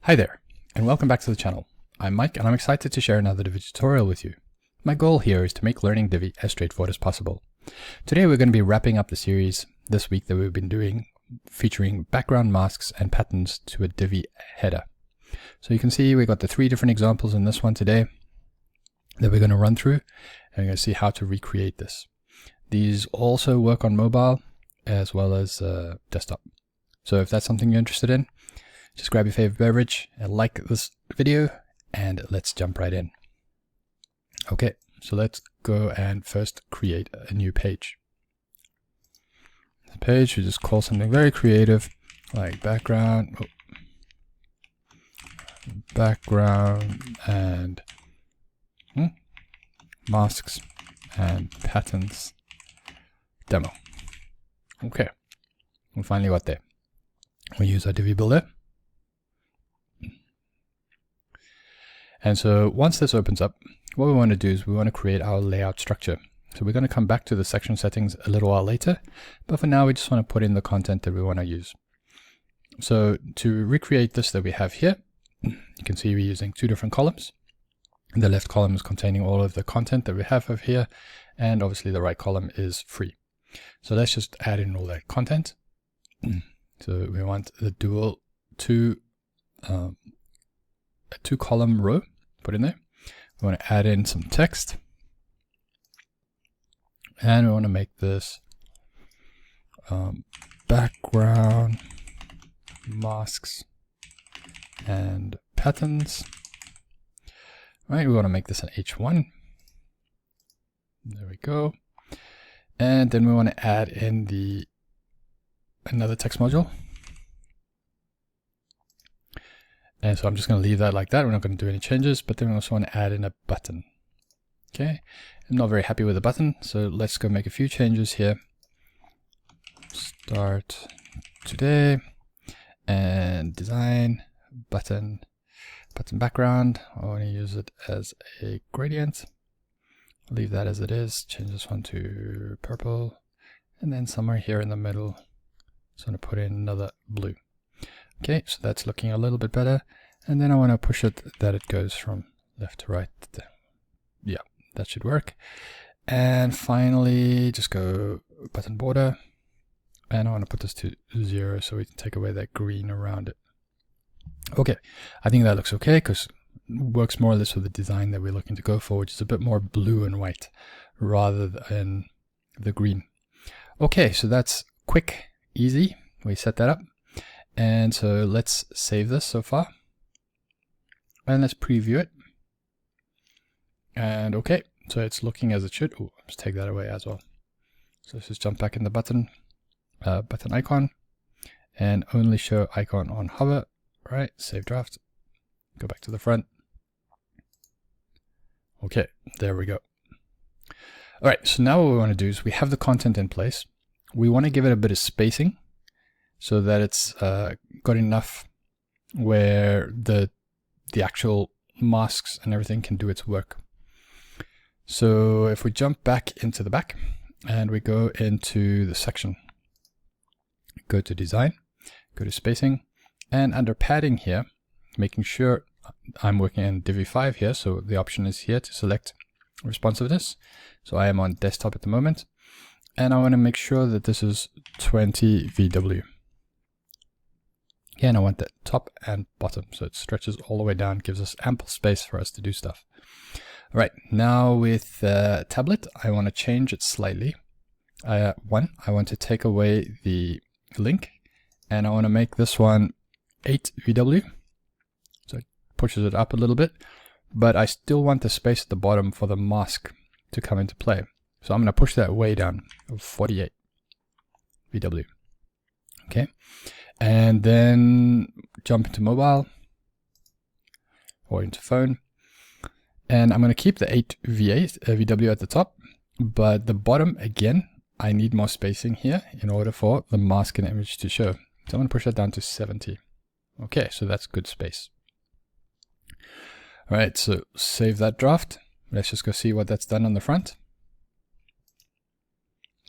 Hi there, and welcome back to the channel. I'm Mike, and I'm excited to share another Divi tutorial with you. My goal here is to make learning Divi as straightforward as possible. Today we're going to be wrapping up the series this week that we've been doing, featuring background masks and patterns to a Divi header. So you can see we got the 3 different examples in this one today that we're going to run through, and we're going to see how to recreate this. These also work on mobile as well as desktop. So if that's something you're interested in, just grab your favorite beverage and like this video, and let's jump right in. Okay, so let's go and first create a new page. The page we just call something very creative, like background and masks and patterns demo. Okay, we finally got there. We use our Divi builder. And so once this opens up, what we want to do is we want to create our layout structure. So we're going to come back to the section settings a little while later, but for now we just want to put in the content that we want to use. So to recreate this that we have here, you can see we're using 2 different columns. The left column is containing all of the content that we have over here, and obviously the right column is free. So let's just add in all that content. So we want the dual 2 column row put in there. We want to add in some text, and we want to make this background masks and patterns. Right, we want to make this an H1. There we go. And then we want to add in another text module. And so I'm just going to leave that like that. We're not going to do any changes, but then we also want to add in a button. Okay, I'm not very happy with the button, so let's go make a few changes here. Start today, and design, button background. I want to use it as a gradient. I'll leave that as it is. Change this one to purple, and then somewhere here in the middle, so I'm going to put in another blue. Okay, so that's looking a little bit better. And then I want to push it that it goes from left to right. Yeah, that should work. And finally, just go button border. And I want to put this to 0 so we can take away that green around it. Okay, I think that looks okay because it works more or less with the design that we're looking to go for, which is a bit more blue and white rather than the green. Okay, so that's quick, easy. We set that up. And so let's save this so far, and let's preview it. And okay, so it's looking as it should. Oh, let's take that away as well. So let's just jump back in the button icon, and only show icon on hover. Right, save draft. Go back to the front. Okay, there we go. All right, so now what we want to do is we have the content in place. We want to give it a bit of spacing, so that it's got enough where the actual masks and everything can do its work. So if we jump back into the back and we go into the section, go to design, go to spacing, and under padding here, making sure I'm working in Divi 5 here, so the option is here to select responsiveness. So I am on desktop at the moment, and I want to make sure that this is 20 VW. And I want that top and bottom, so it stretches all the way down, gives us ample space for us to do stuff. All right, now with tablet, I want to change it slightly. I want to take away the link, and I want to make this one 8 VW. So it pushes it up a little bit, but I still want the space at the bottom for the mask to come into play. So I'm going to push that way down, 48 VW. Okay. And then jump into mobile or into phone. And I'm going to keep the 8 VW at the top, but the bottom, again, I need more spacing here in order for the mask and image to show. So I'm going to push that down to 70. Okay, so that's good space. All right, so save that draft. Let's just go see what that's done on the front.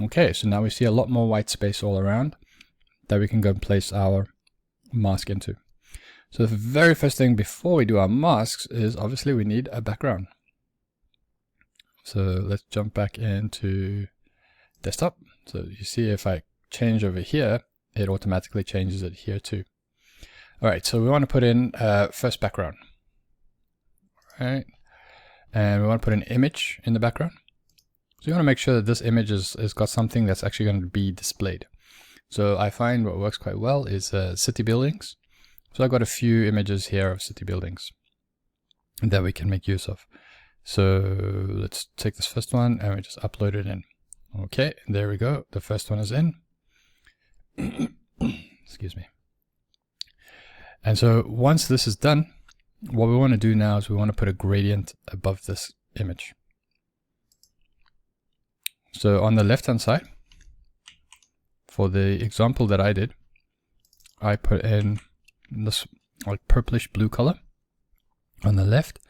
Okay, so now we see a lot more white space all around that we can go and place our mask into. So the very first thing before we do our masks is obviously we need a background. So let's jump back into desktop. So you see if I change over here, it automatically changes it here too. All right, so we want to put in first background. All right, and we want to put an image in the background. So you want to make sure that this image has got something that's actually going to be displayed. So I find what works quite well is city buildings. So I've got a few images here of city buildings that we can make use of. So let's take this first one and we just upload it in. Okay, there we go. The first one is in. Excuse me. And so once this is done, what we want to do now is we want to put a gradient above this image. So on the left hand side, for the example that I did, I put in this like purplish blue color on the left,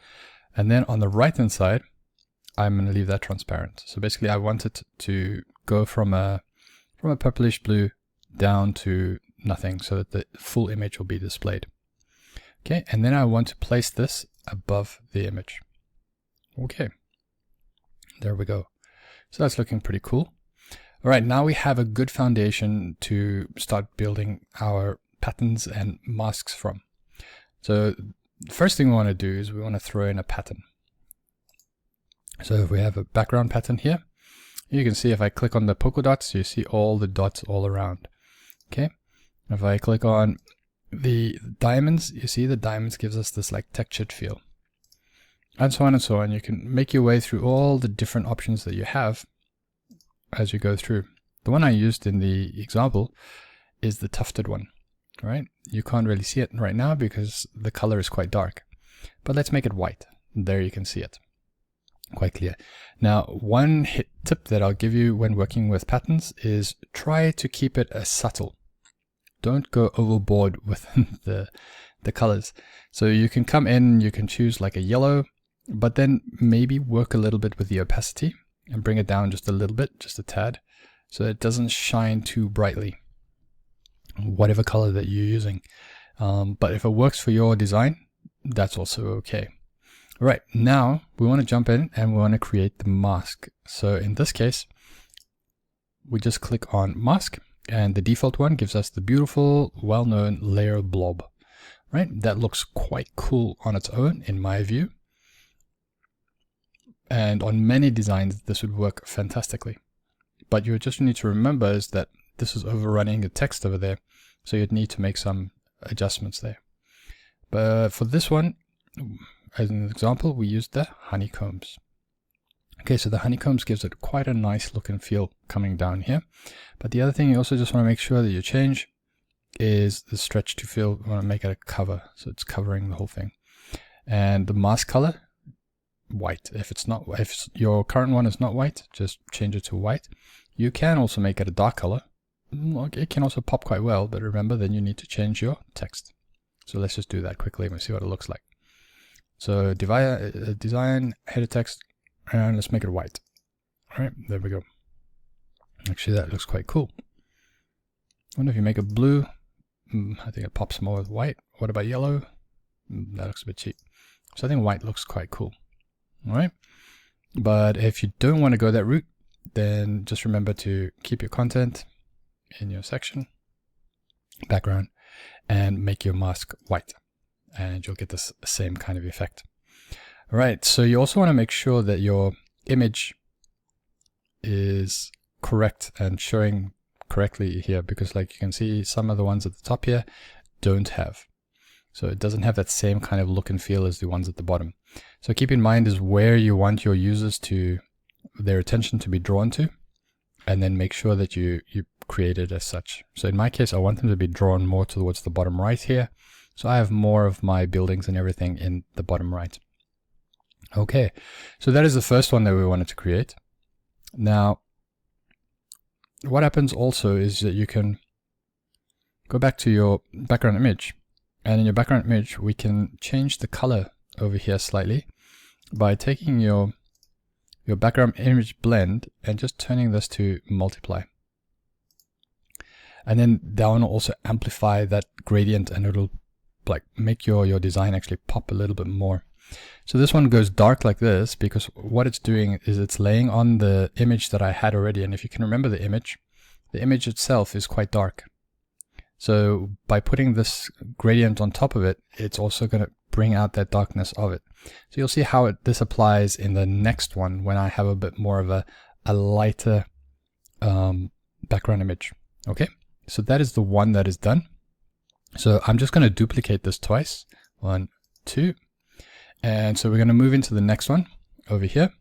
and then on the right hand side I'm going to leave that transparent. So basically I want it to go from a purplish blue down to nothing, so that the full image will be displayed. Okay, and then I want to place this above the image. Okay, there we go. So that's looking pretty cool. All right, now we have a good foundation to start building our patterns and masks from. So the first thing we want to do is we want to throw in a pattern. So if we have a background pattern here, you can see if I click on the polka dots, you see all the dots all around. Okay, if I click on the diamonds, you see the diamonds gives us this like textured feel. And so on and so on. You can make your way through all the different options that you have as you go through. The one I used in the example is the tufted one, right? You can't really see it right now because the color is quite dark, but let's make it white. There you can see it quite clear. Now, one tip that I'll give you when working with patterns is try to keep it as subtle. Don't go overboard with the colors. So you can come in, you can choose like a yellow, but then maybe work a little bit with the opacity and bring it down just a little bit, just a tad, so it doesn't shine too brightly, whatever color that you're using. But if it works for your design, that's also okay. All right, now we want to jump in and we want to create the mask. So in this case, we just click on mask, and the default one gives us the beautiful, well-known layer blob, right? That looks quite cool on its own, in my view. And on many designs, this would work fantastically. But you just need to remember is that this is overrunning the text over there. So you'd need to make some adjustments there. But for this one, as an example, we used the honeycombs. Okay, so the honeycombs gives it quite a nice look and feel coming down here. But the other thing you also just want to make sure that you change is the stretch to fill. We want to make it a cover, so it's covering the whole thing. And the mask color, white. If your current one is not white, just change it to white. You can also make it a dark color. It can also pop quite well, but remember then you need to change your text. So let's just do that quickly and we'll see what it looks like. So design header text, and let's make it white. All right, there we go. Actually, that looks quite cool. I wonder if you make it blue. I think it pops more with white. What about yellow? That looks a bit cheap. So I think white looks quite cool. All right, but if you don't want to go that route, then just remember to keep your content in your section, background, and make your mask white, and you'll get this same kind of effect. All right, so you also want to make sure that your image is correct and showing correctly here, because like you can see, some of the ones at the top here don't have. So it doesn't have that same kind of look and feel as the ones at the bottom. So keep in mind is where you want your users to, their attention to be drawn to, and then make sure that you create it as such. So in my case, I want them to be drawn more towards the bottom right here. So I have more of my buildings and everything in the bottom right. Okay, so that is the first one that we wanted to create. Now, what happens also is that you can go back to your background image, and in your background image, we can change the color over here slightly by taking your background image blend and just turning this to multiply. And then that will also amplify that gradient, and it'll like make your design actually pop a little bit more. So this one goes dark like this because what it's doing is it's laying on the image that I had already. And if you can remember the image itself is quite dark. So by putting this gradient on top of it, it's also going to bring out that darkness of it. So you'll see how this applies in the next one when I have a bit more of a lighter background image. Okay, so that is the one that is done. So I'm just going to duplicate this twice. 1, 2. And so we're going to move into the next one over here.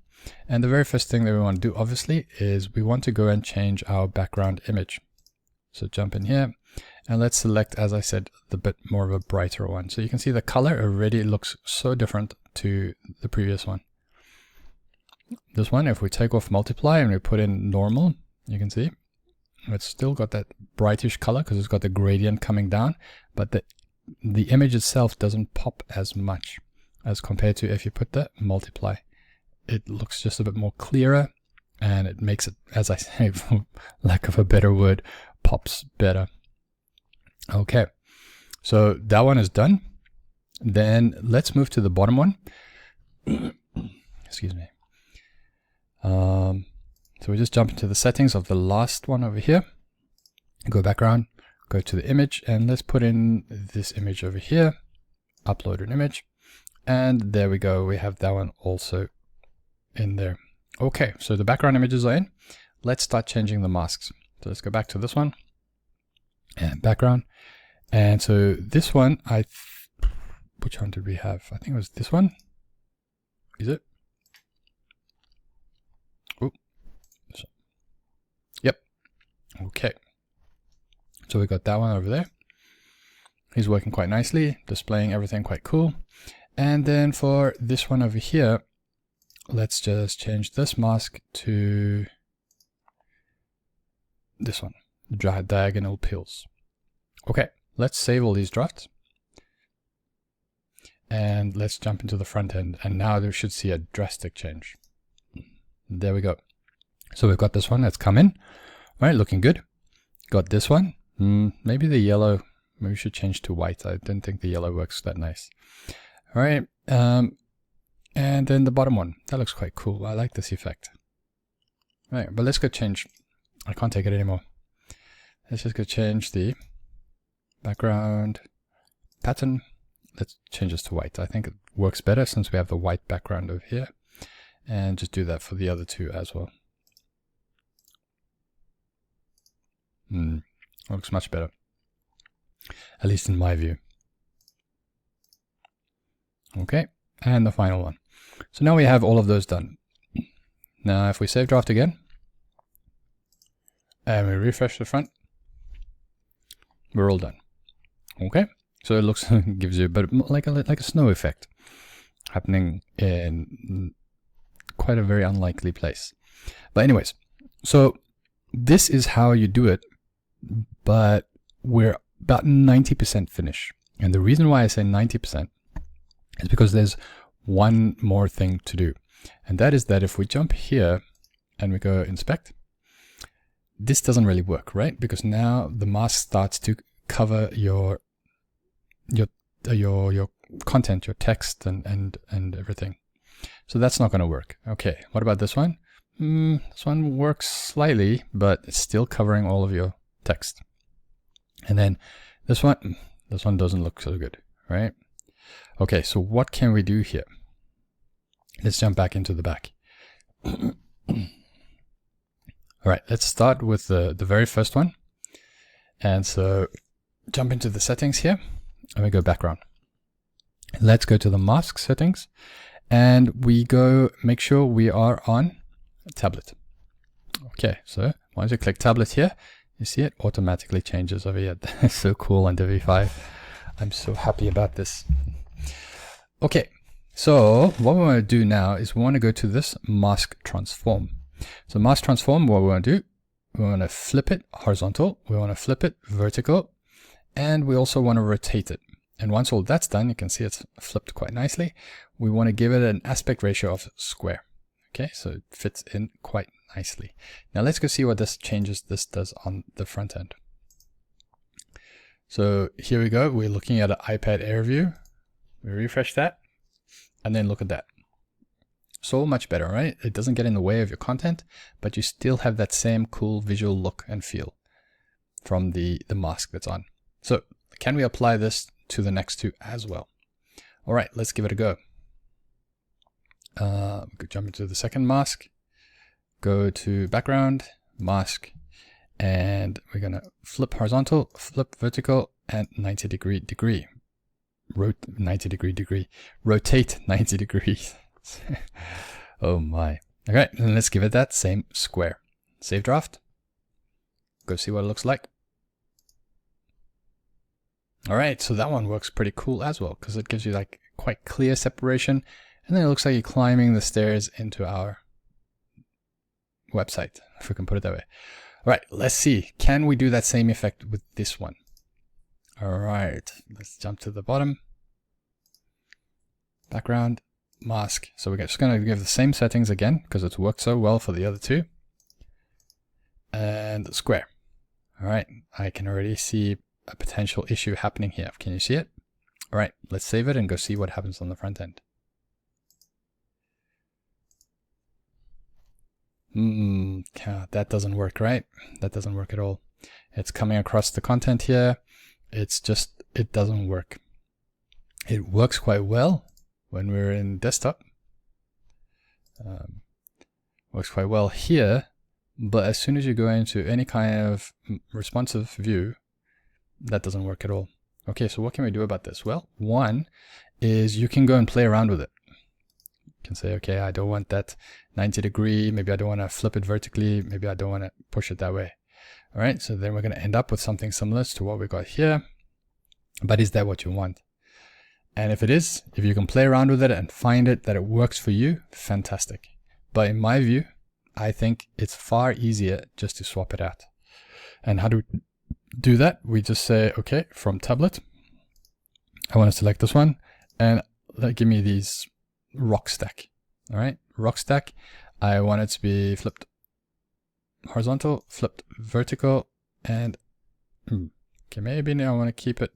And the very first thing that we want to do, obviously, is we want to go and change our background image. So jump in here and let's select, as I said, the bit more of a brighter one. So you can see the color already looks so different to the previous one. This one, if we take off multiply and we put in normal, you can see it's still got that brightish color because it's got the gradient coming down, but the image itself doesn't pop as much as compared to if you put the multiply. It looks just a bit more clearer and it makes it, as I say, for lack of a better word, pops better. Okay, so that one is done. Then let's move to the bottom one. Excuse me. So we just jump into the settings of the last one over here. Go background, go to the image, and let's put in this image over here. Upload an image. And there we go. We have that one also in there. Okay, so the background images are in. Let's start changing the masks. So let's go back to this one and background. And so this one, which one did we have? I think it was this one. Is it? Oh, yep. Okay. So we got that one over there. He's working quite nicely, displaying everything quite cool. And then for this one over here, let's just change this mask to this one, diagonal peels. Okay, let's save all these drafts. And let's jump into the front end. And now we should see a drastic change. There we go. So we've got this one that's come in. All right, looking good. Got this one. Maybe the yellow, maybe we should change to white. I didn't think the yellow works that nice. All right, and then the bottom one. That looks quite cool. I like this effect. All right, but let's go change. I can't take it anymore. Let's just go change the background pattern. Let's change this to white. I think it works better since we have the white background over here. And just do that for the other two as well. Looks much better. At least in my view. Okay, and the final one. So now we have all of those done. Now if we save draft again, and we refresh the front, we're all done. Okay, so it looks, gives you a bit like a snow effect happening in quite a very unlikely place. But anyways, so this is how you do it, but we're about 90% finished. And the reason why I say 90% is because there's one more thing to do. And that is that if we jump here and we go inspect, this doesn't really work, right? Because now the mask starts to cover your content, your text and everything. So that's not going to work. Okay, what about this one? This one works slightly, but it's still covering all of your text. And then this one doesn't look so good, right? Okay, so what can we do here? Let's jump back into the back. All right, let's start with the very first one. And so jump into the settings here and we go background. Let's go to the mask settings and we go make sure we are on tablet. Okay, so once you click tablet here, you see it automatically changes over here. That's so cool on Divi 5. I'm so happy about this. Okay, so what we want to do now is we want to go to this mask transform. So mask transform, what we want to do, we want to flip it horizontal, we want to flip it vertical, and we also want to rotate it. And once all that's done, you can see it's flipped quite nicely. We want to give it an aspect ratio of square. Okay, so it fits in quite nicely. Now let's go see what this changes this does on the front end. So here we go. We're looking at an iPad Air view. We refresh that and then look at that. So much better, right? It doesn't get in the way of your content, but you still have that same cool visual look and feel from the mask that's on. So can we apply this to the next two as well? All right, let's give it a go. Jump into the second mask, go to background, mask, and we're gonna flip horizontal, flip vertical, and 90 degree. Rotate 90 degrees. Oh my. Okay, and let's give it that same square. Save draft. Go see what it looks like. All right, so that one works pretty cool as well because it gives you like quite clear separation, and then it looks like you're climbing the stairs into our website, if we can put it that way. All right, let's see. Can we do that same effect with this one? All right, let's jump to the bottom. Background, mask. So we're just going to give the same settings again because it's worked so well for the other two. And square. All right, I can already see a potential issue happening here. Can you see it? All right, let's save it and go see what happens on the front end. That doesn't work, right? That doesn't work at all. It's coming across the content here. It's just, it doesn't work. It works quite well when we're in desktop. Works quite well here, but as soon as you go into any kind of responsive view, that doesn't work at all. Okay, so what can we do about this? Well, one is you can go and play around with it. You can say, okay, I don't want that 90 degree. Maybe I don't want to flip it vertically. Maybe I don't want to push it that way. All right, so then we're going to end up with something similar to what we got here. But is that what you want? And if it is, if you can play around with it and find it that it works for you, fantastic. But in my view, I think it's far easier just to swap it out. And how do we do that? We just say, okay, from tablet, I want to select this one and give me these rock stack. All right, rock stack. I want it to be flipped horizontal, flipped vertical, and okay, maybe now I want to keep it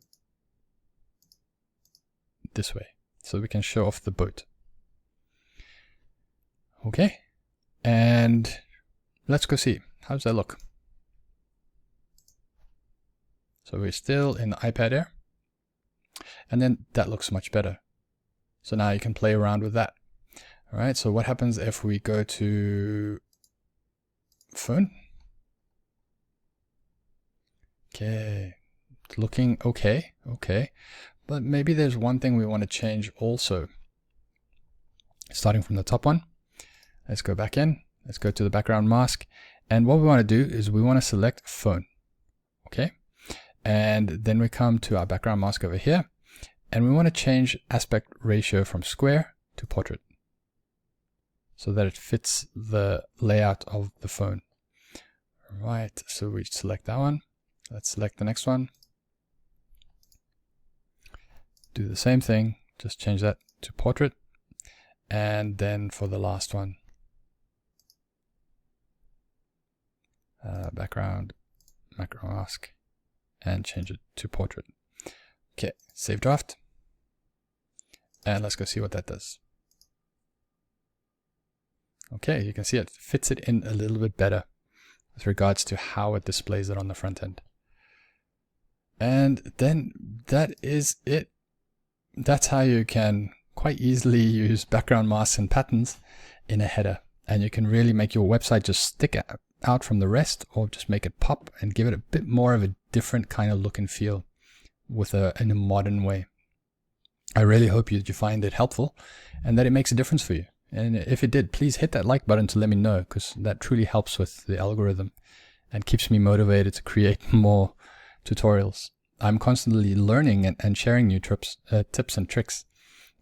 this way so we can show off the boat. Okay, and let's go see. How does that look? So we're still in the iPad Air, and then that looks much better. So now you can play around with that. All right, so what happens if we go to phone? Okay, it's looking okay, but maybe there's one thing we want to change also. Starting from the top one, let's go back in, let's go to the background mask, and what we want to do is we want to select phone, okay? And then we come to our background mask over here, and we want to change aspect ratio from square to portrait so that it fits the layout of the phone. All right, so we select that one. Let's select the next one. Do the same thing, just change that to portrait. And then for the last one, background, macro mask, and change it to portrait. Okay, save draft. And let's go see what that does. Okay, you can see it fits it in a little bit better with regards to how it displays it on the front end. And then that is it. That's how you can quite easily use background masks and patterns in a header. And you can really make your website just stick out from the rest, or just make it pop and give it a bit more of a different kind of look and feel in a modern way. I really hope you find it helpful and that it makes a difference for you. And if it did, please hit that like button to let me know, because that truly helps with the algorithm and keeps me motivated to create more tutorials. I'm constantly learning and sharing new tips and tricks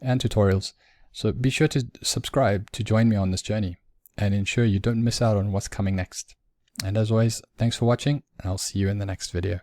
and tutorials. So be sure to subscribe to join me on this journey and ensure you don't miss out on what's coming next. And as always, thanks for watching, and I'll see you in the next video.